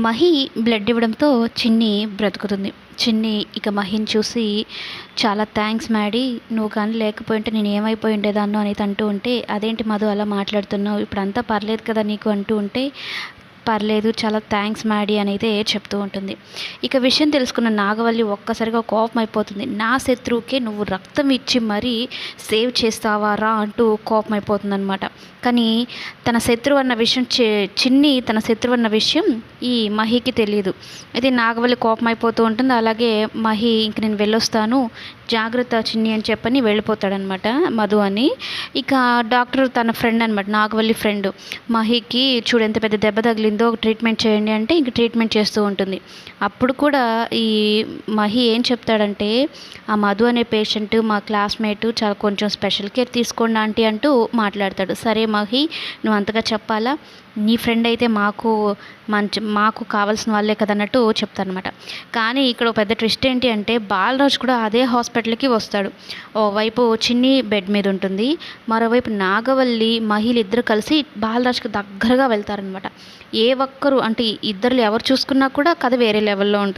Mahi blood ఇవ్వడంతో చిన్ని బ్రతుకుతుంది. చిన్ని ఇక మహిని చూసి చాలా థ్యాంక్స్ మ్యాడీ. నువ్వు కానీ లేకపోయుంటే నేను ఏమైపోయి ఉండేదాన్నో అనేది అంటూ ఉంటే, అదేంటి మధు అలా మాట్లాడుతున్నావు? ఇప్పుడంతా పర్లేదు కదా నీకు అంటూ ఉంటే, పర్లేదు చాలా థ్యాంక్స్ మ్యాడీ అనైతే చెప్తూ ఉంటుంది. ఇక విషయం తెలుసుకున్న నాగవల్లి ఒక్కసారిగా కోపం అయిపోతుంది. నా శత్రువుకే నువ్వు రక్తం ఇచ్చి మరీ సేవ్ చేస్తావారా అంటూ కోపం అయిపోతుందనమాట. కానీ తన శత్రువు అన్న విషయం చిన్ని తన శత్రువు అన్న విషయం ఈ మహికి తెలియదు. అయితే నాగవల్లి కోపం అయిపోతూ ఉంటుంది. అలాగే మహి ఇంక నేను వెళ్ళొస్తాను, జాగ్రత్త చిన్ని అని చెప్పని వెళ్ళిపోతాడనమాట మధు అని. ఇక డాక్టర్ తన ఫ్రెండ్ అనమాట, నాగవల్లి ఫ్రెండ్, మహికి చూడు ఎంత పెద్ద దెబ్బ తగిలిందో ట్రీట్మెంట్ చేయండి అంటే ఇంక ట్రీట్మెంట్ చేస్తూ ఉంటుంది. అప్పుడు కూడా ఈ మహి ఏం చెప్తాడంటే, ఆ మధు అనే పేషెంట్ మా క్లాస్మేటు, చాలా కొంచెం స్పెషల్ కేర్ తీసుకోండి ఆంటీ అంటూ మాట్లాడతాడు. సరే మహి, నువ్వు అంతగా చెప్పాలా, నీ ఫ్రెండ్ అయితే మాకు కావాల్సిన వాళ్ళే కదన్నట్టు చెప్తానమాట. కానీ ఇక్కడ ఒక పెద్ద ట్విస్ట్ ఏంటి అంటే, బాలరాజు కూడా అదే హాస్పిటల్కి వస్తాడు. ఓవైపు చిన్ని బెడ్ మీద ఉంటుంది, మరోవైపు నాగవల్లి మహిళ ఇద్దరు కలిసి బాలరాజుకి దగ్గరగా వెళ్తారనమాట. ఏ ఒక్కరు అంటే ఇద్దరు ఎవరు చూసుకున్నా కూడా కథ వేరే లెవెల్లో ఉంటుంది.